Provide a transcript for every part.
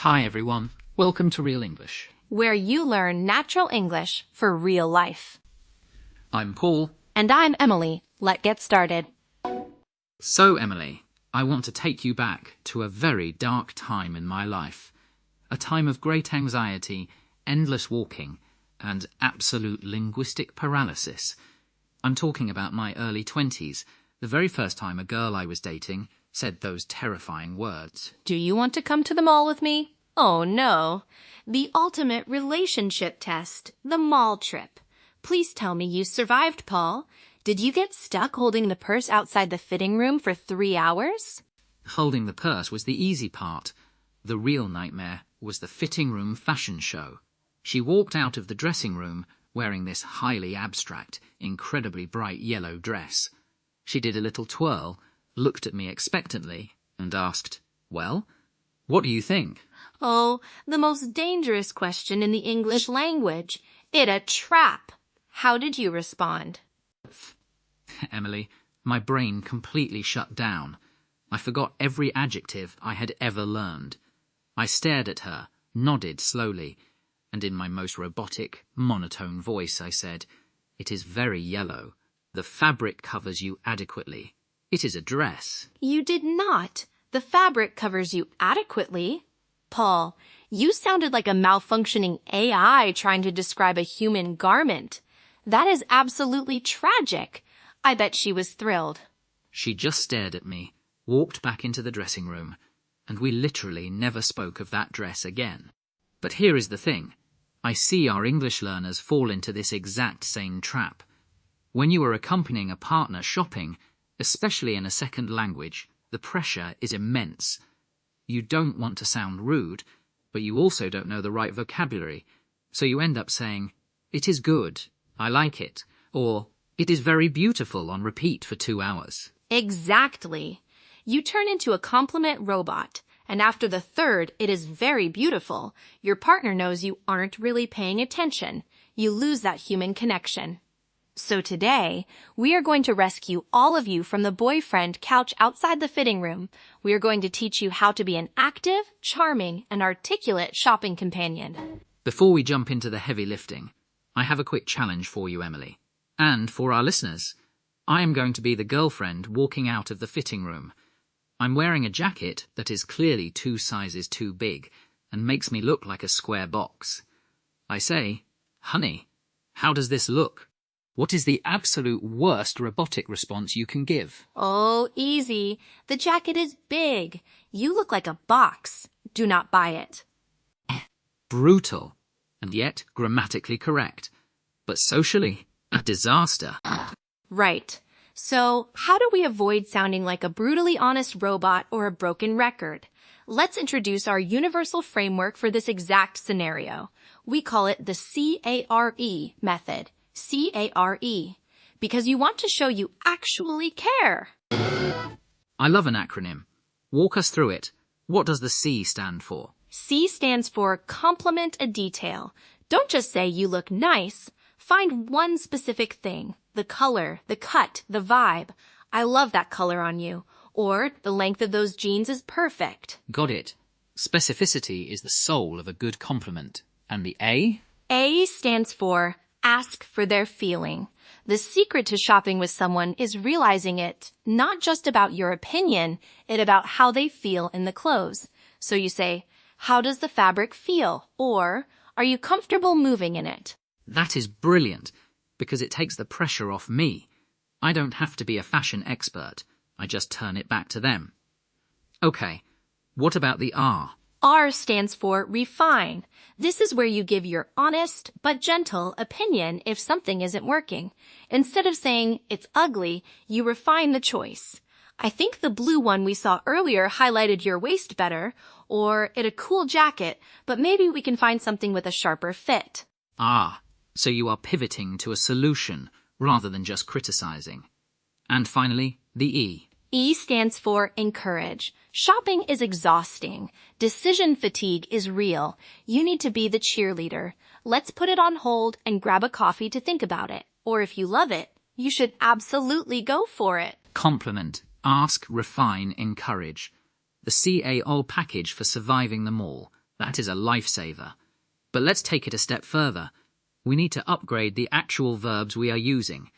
Hi everyone, welcome to Real English. Where you learn natural English for real life. I'm Paul. And I'm Emily. Let's get started. So Emily, I want to take you back to a very dark time in my life. A time of great anxiety, endless walking, and absolute linguistic paralysis. I'm talking about my early 20s, the very first time a girl I was dating said those terrifying words. Do you want to come to the mall with me? Oh no. The ultimate relationship test, the mall trip. Please tell me you survived, Paul. Did you get stuck holding the purse outside the fitting room for 3 hours? Holding the purse was the easy part. The real nightmare was the fitting room fashion show. She walked out of the dressing room wearing this highly abstract, incredibly bright yellow dress. She did a little twirl, looked at me expectantly, and asked, "Well, what do you think?" Oh, the most dangerous question in the English language. It a trap. How did you respond? Emily, my brain completely shut down. I forgot every adjective I had ever learned. I stared at her, nodded slowly, and in my most robotic, monotone voice I said, "It is very yellow. The fabric covers you adequately. It is a dress." You did not. The fabric covers you adequately. Paul, you sounded like a malfunctioning AI trying to describe a human garment. That is absolutely tragic. I bet she was thrilled. She just stared at me, walked back into the dressing room, and we literally never spoke of that dress again. But here is the thing. I see our English learners fall into this exact same trap. When you are accompanying a partner shopping, especially in a second language, the pressure is immense. You don't want to sound rude, but you also don't know the right vocabulary, so you end up saying, "It is good, I like it," or "It is very beautiful" on repeat for 2 hours. Exactly. You turn into a compliment robot, and after the third, "It is very beautiful," your partner knows you aren't really paying attention. You lose that human connection. So today, we are going to rescue all of you from the boyfriend couch outside the fitting room. We are going to teach you how to be an active, charming, and articulate shopping companion. Before we jump into the heavy lifting, I have a quick challenge for you, Emily. And for our listeners. I am going to be the girlfriend walking out of the fitting room. I'm wearing a jacket that is clearly 2 sizes too big and makes me look like a square box. I say, "Honey, how does this look?" What is the absolute worst robotic response you can give? Oh, easy. The jacket is big. You look like a box. Do not buy it. Brutal, and yet grammatically correct. But socially, a disaster. Right. So, how do we avoid sounding like a brutally honest robot or a broken record? Let's introduce our universal framework for this exact scenario. We call it the C.A.R.E. method. C.A.R.E. Because you want to show you actually care. I love an acronym. Walk us through it. What does the C stand for? C stands for compliment a detail. Don't just say you look nice. Find one specific thing. The color, the cut, the vibe. "I love that color on you." Or, "The length of those jeans is perfect." Got it. Specificity is the soul of a good compliment. And the A? A stands for ask for their feeling. The secret to shopping with someone is realizing it not just about your opinion, it's about how they feel in the clothes. So you say, "How does the fabric feel?" Or, "Are you comfortable moving in it?" That is brilliant, because it takes the pressure off me. I don't have to be a fashion expert. I just turn it back to them. Okay, what about the R? R stands for refine. This is where you give your honest but gentle opinion if something isn't working. Instead of saying it's ugly, you refine the choice. "I think the blue one we saw earlier highlighted your waist better," or "It's a cool jacket, but maybe we can find something with a sharper fit." Ah, so you are pivoting to a solution rather than just criticizing. And finally, the E. E stands for encourage. Shopping is exhausting. Decision fatigue is real. You need to be the cheerleader. Let's put it on hold and grab a coffee to think about it. Or if you love it, you should absolutely go for it. Compliment, ask, refine, encourage. The C.A.R.E package for surviving them all. That is a lifesaver. But let's take it a step further. We need to upgrade the actual verbs we are using.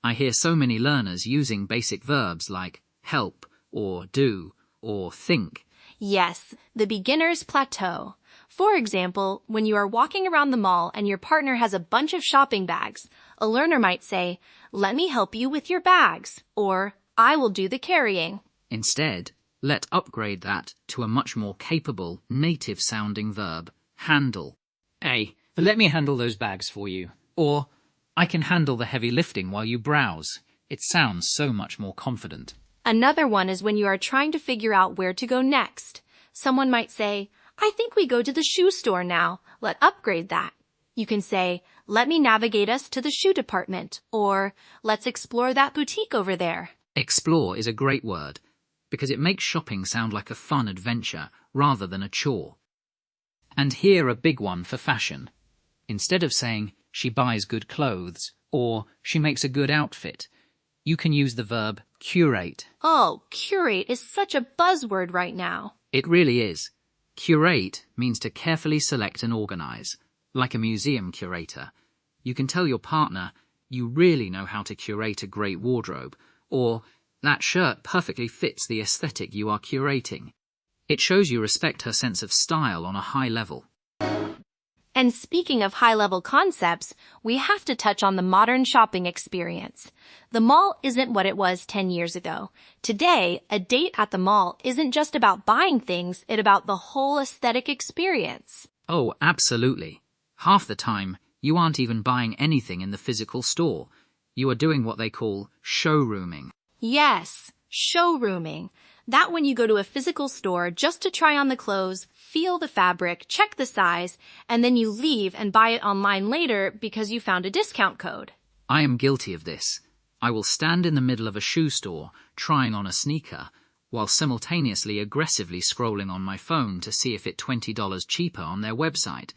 I hear so many learners using basic verbs like help, or do, or think. Yes, the beginner's plateau. For example, when you are walking around the mall and your partner has a bunch of shopping bags, a learner might say, "Let me help you with your bags," or "I will do the carrying." Instead, let's upgrade that to a much more capable, native-sounding verb, handle. A. Let me handle those bags for you. Or, I can handle the heavy lifting while you browse. It sounds so much more confident. Another one is when you are trying to figure out where to go next. Someone might say, "I think we go to the shoe store now. Let's upgrade that." You can say, "Let me navigate us to the shoe department," or "Let's explore that boutique over there." Explore is a great word, because it makes shopping sound like a fun adventure rather than a chore. And here a big one for fashion. Instead of saying, "She buys good clothes," or "She makes a good outfit," you can use the verb curate. Oh, curate is such a buzzword right now. It really is. Curate means to carefully select and organize, like a museum curator. You can tell your partner, "You really know how to curate a great wardrobe," or "That shirt perfectly fits the aesthetic you are curating." It shows you respect her sense of style on a high level. And speaking of high-level concepts, we have to touch on the modern shopping experience. The mall isn't what it was 10 years ago. Today, a date at the mall isn't just about buying things, it's about the whole aesthetic experience. Oh, absolutely. Half the time, you aren't even buying anything in the physical store. You are doing what they call showrooming. Yes, showrooming. That when you go to a physical store just to try on the clothes, feel the fabric, check the size, and then you leave and buy it online later because you found a discount code. I am guilty of this. I will stand in the middle of a shoe store trying on a sneaker while simultaneously aggressively scrolling on my phone to see if it's $20 cheaper on their website.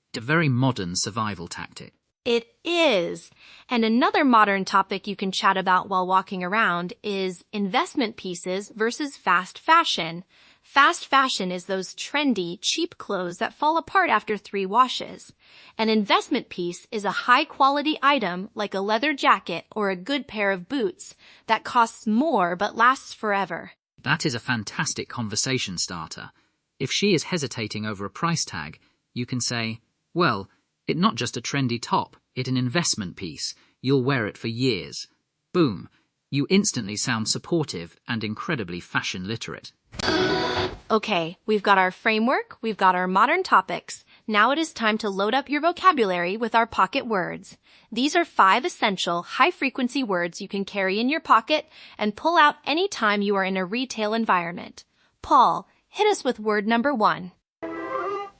It's a very modern survival tactic. It is. And another modern topic you can chat about while walking around is investment pieces versus fast fashion. Fast fashion is those trendy, cheap clothes that fall apart after 3 washes. An investment piece is a high-quality item like a leather jacket or a good pair of boots that costs more but lasts forever. That is a fantastic conversation starter. If she is hesitating over a price tag, you can say, "Well, it's not just a trendy top, it's an investment piece. You'll wear it for years." Boom. You instantly sound supportive and incredibly fashion literate. Okay, we've got our framework, we've got our modern topics. Now it is time to load up your vocabulary with our pocket words. These are 5 essential, high-frequency words you can carry in your pocket and pull out any time you are in a retail environment. Paul, hit us with word number 1.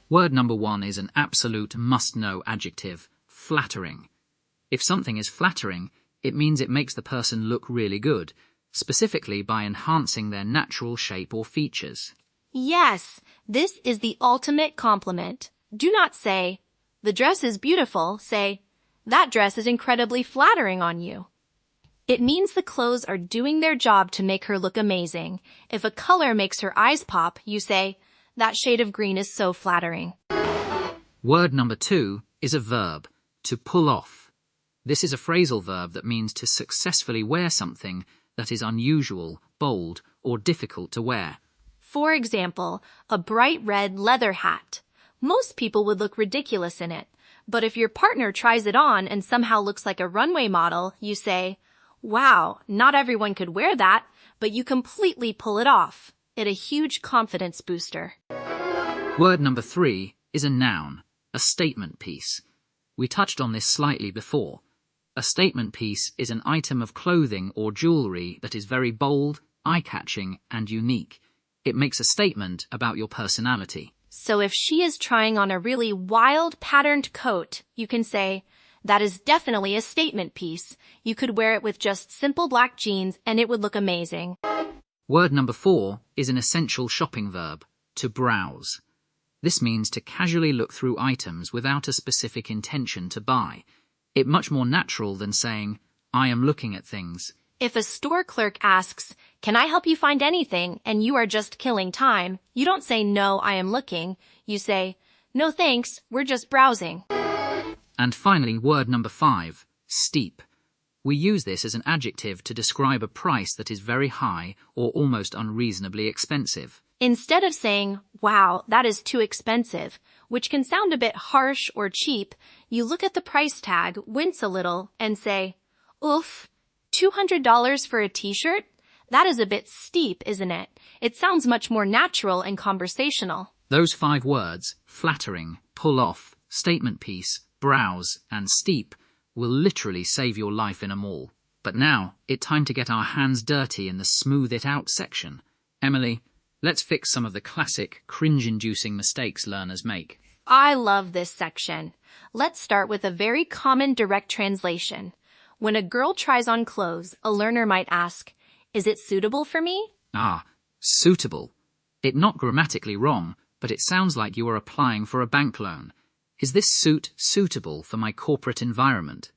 Word number 1 is an absolute must-know adjective, flattering. If something is flattering, it means it makes the person look really good, specifically by enhancing their natural shape or features. Yes, this is the ultimate compliment. Do not say, "The dress is beautiful." Say, "That dress is incredibly flattering on you." It means the clothes are doing their job to make her look amazing. If a color makes her eyes pop, you say, "That shade of green is so flattering." Word number 2 is a verb, to pull off. This is a phrasal verb that means to successfully wear something that is unusual, bold, or difficult to wear. For example, a bright red leather hat. Most people would look ridiculous in it, but if your partner tries it on and somehow looks like a runway model, you say, "Wow, not everyone could wear that, but you completely pull it off." It's a huge confidence booster. Word number 3 is a noun, a statement piece. We touched on this slightly before. A statement piece is an item of clothing or jewelry that is very bold, eye-catching, and unique. It makes a statement about your personality. So if she is trying on a really wild patterned coat, you can say, "That is definitely a statement piece. You could wear it with just simple black jeans and it would look amazing." Word number 4 is an essential shopping verb, to browse. This means to casually look through items without a specific intention to buy. It's much more natural than saying, "I am looking at things." If a store clerk asks, "Can I help you find anything?" and you are just killing time, you don't say, "No, I am looking." You say, "No thanks, we're just browsing." And finally, word number 5, steep. We use this as an adjective to describe a price that is very high or almost unreasonably expensive. Instead of saying, "Wow, that is too expensive," which can sound a bit harsh or cheap, you look at the price tag, wince a little, and say, "Oof, $200 for a t-shirt? That is a bit steep, isn't it?" It sounds much more natural and conversational. Those 5 words, flattering, pull off, statement piece, browse, and steep, will literally save your life in a mall. But now, it's time to get our hands dirty in the smooth it out section. Emily, let's fix some of the classic, cringe-inducing mistakes learners make. I love this section. Let's start with a very common direct translation. When a girl tries on clothes, a learner might ask, "Is it suitable for me?" Ah, suitable. It's not grammatically wrong, but it sounds like you are applying for a bank loan. Is this suit suitable for my corporate environment?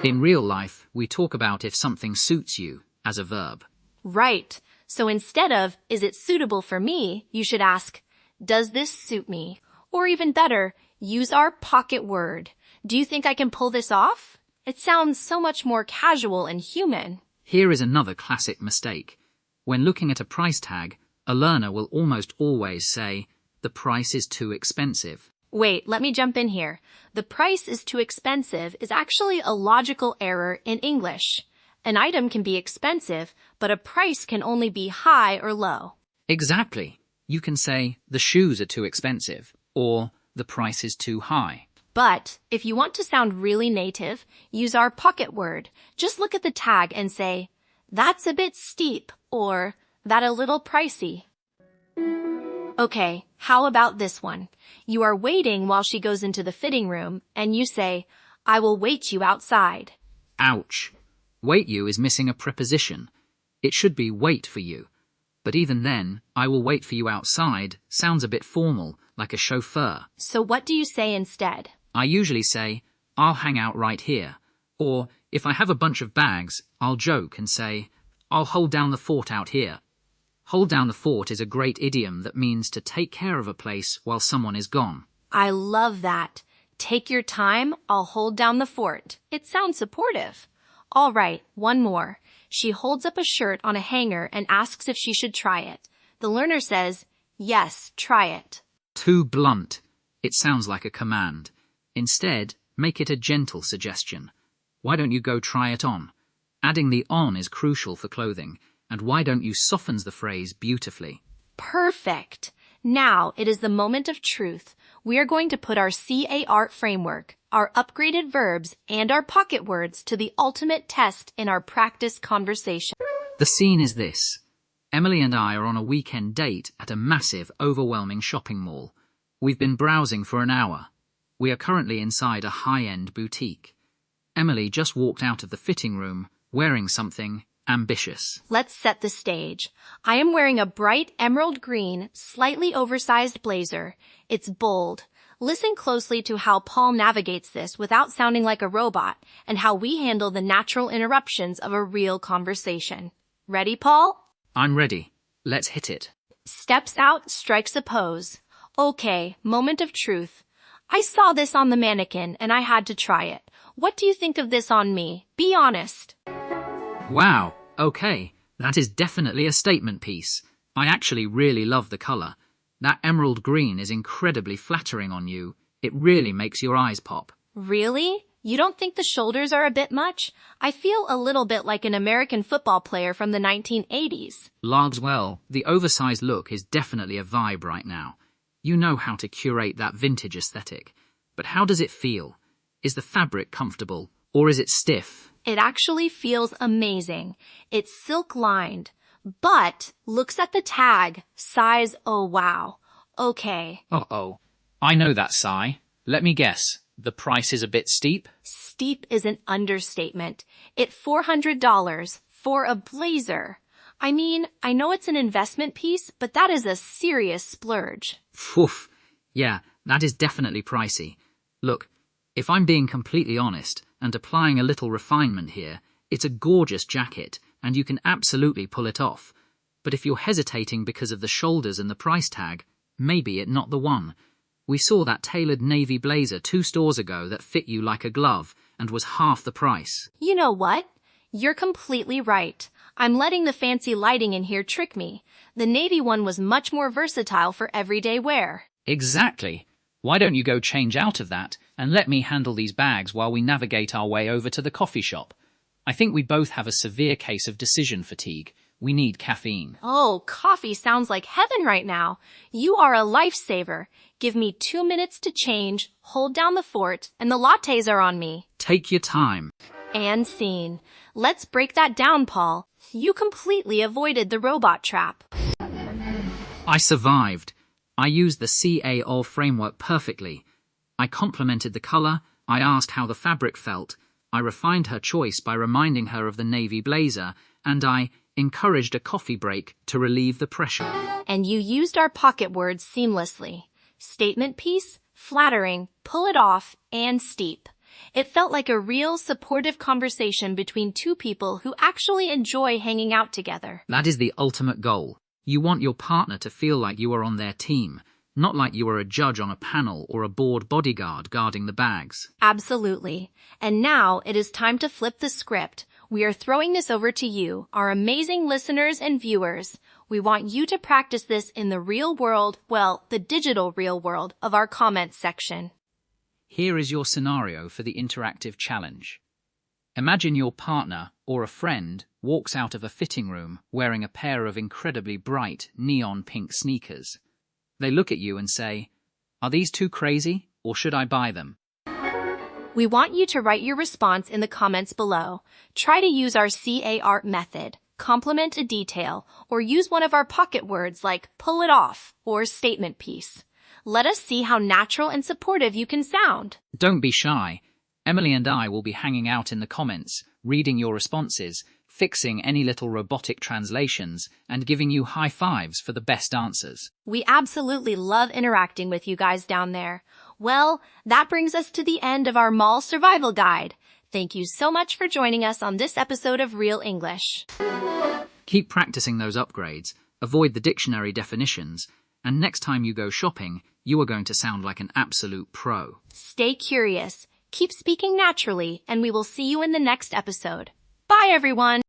In real life, we talk about if something suits you as a verb. Right. So instead of, "Is it suitable for me?" you should ask, "Does this suit me?" Or even better, use our pocket word. "Do you think I can pull this off?" It sounds so much more casual and human. Here is another classic mistake. When looking at a price tag, a learner will almost always say, "The price is too expensive." Wait, let me jump in here. "The price is too expensive" is actually a logical error in English. An item can be expensive, but a price can only be high or low. Exactly. You can say, "The shoes are too expensive," or "The price is too high." But if you want to sound really native, use our pocket word. Just look at the tag and say, "That's a bit steep," or "That a little pricey." Okay, how about this one? You are waiting while she goes into the fitting room, and you say, "I will wait you outside." Ouch. Wait you is missing a preposition. It should be wait for you. But even then, "I will wait for you outside" sounds a bit formal, like a chauffeur. So what do you say instead? I usually say, "I'll hang out right here." Or, if I have a bunch of bags, I'll joke and say, "I'll hold down the fort out here." Hold down the fort is a great idiom that means to take care of a place while someone is gone. I love that. Take your time, I'll hold down the fort. It sounds supportive. All right, one more. She holds up a shirt on a hanger and asks if she should try it. The learner says, "Yes, try it." Too blunt. It sounds like a command. Instead, make it a gentle suggestion. Why don't you go try it on? Adding the "on" is crucial for clothing, and "why don't you" softens the phrase beautifully. Perfect. Now it is the moment of truth. We are going to put our C.A.R.E framework, our upgraded verbs, and our pocket words to the ultimate test in our practice conversation. The scene is this. Emily and I are on a weekend date at a massive, overwhelming shopping mall. We've been browsing for an hour. We are currently inside a high-end boutique. Emily just walked out of the fitting room, wearing something ambitious. Let's set the stage. I am wearing a bright emerald green, slightly oversized blazer. It's bold. Listen closely to how Paul navigates this without sounding like a robot, and how we handle the natural interruptions of a real conversation. Ready, Paul? I'm ready. Let's hit it. Steps out, strikes a pose. Okay, moment of truth. I saw this on the mannequin and I had to try it. What do you think of this on me? Be honest. Wow, okay, that is definitely a statement piece. I actually really love the color. That emerald green is incredibly flattering on you. It really makes your eyes pop. Really? You don't think the shoulders are a bit much? I feel a little bit like an American football player from the 1980s. Well, the oversized look is definitely a vibe right now. You know how to curate that vintage aesthetic. But how does it feel? Is the fabric comfortable, or is it stiff? It actually feels amazing. It's silk-lined. But looks at the tag. Size, oh wow. Okay. Uh-oh. I know that sigh. Let me guess. The price is a bit steep? Steep is an understatement. It's $400 for a blazer. I mean, I know it's an investment piece, but that is a serious splurge. Poof. Yeah, that is definitely pricey. Look, if I'm being completely honest and applying a little refinement here, It's a gorgeous jacket, and you can absolutely pull it off. But if you're hesitating because of the shoulders and the price tag, maybe it's not the one. We saw that tailored navy blazer 2 stores ago that fit you like a glove and was half the price. You know what? You're completely right. I'm letting the fancy lighting in here trick me. The navy one was much more versatile for everyday wear. Exactly. Why don't you go change out of that and let me handle these bags while we navigate our way over to the coffee shop? I think we both have a severe case of decision fatigue. We need caffeine. Oh, coffee sounds like heaven right now. You are a lifesaver. Give me 2 minutes to change, hold down the fort, and the lattes are on me. Take your time. And scene. Let's break that down, Paul. You completely avoided the robot trap. I survived. I used the C.A.R.E framework perfectly. I complimented the color, I asked how the fabric felt, I refined her choice by reminding her of the navy blazer, and I encouraged a coffee break to relieve the pressure. And you used our pocket words seamlessly. Statement piece, flattering, pull it off, and steep. It felt like a real, supportive conversation between 2 people who actually enjoy hanging out together. That is the ultimate goal. You want your partner to feel like you are on their team, not like you are a judge on a panel or a bored bodyguard guarding the bags. Absolutely. And now it is time to flip the script. We are throwing this over to you, our amazing listeners and viewers. We want you to practice this in the real world, well, the digital real world of our comments section. Here is your scenario for the interactive challenge. Imagine your partner or a friend walks out of a fitting room wearing a pair of incredibly bright neon pink sneakers. They look at you and say, "Are these too crazy, or should I buy them?" We want you to write your response in the comments below. Try to use our C.A.R.E method, compliment a detail, or use one of our pocket words like pull it off or statement piece. Let us see how natural and supportive you can sound. Don't be shy. Emily and I will be hanging out in the comments, reading your responses, fixing any little robotic translations, and giving you high fives for the best answers. We absolutely love interacting with you guys down there. Well, that brings us to the end of our mall survival guide. Thank you so much for joining us on this episode of Real English. Keep practicing those upgrades, avoid the dictionary definitions, and next time you go shopping, you are going to sound like an absolute pro. Stay curious, keep speaking naturally, and we will see you in the next episode. Bye, everyone!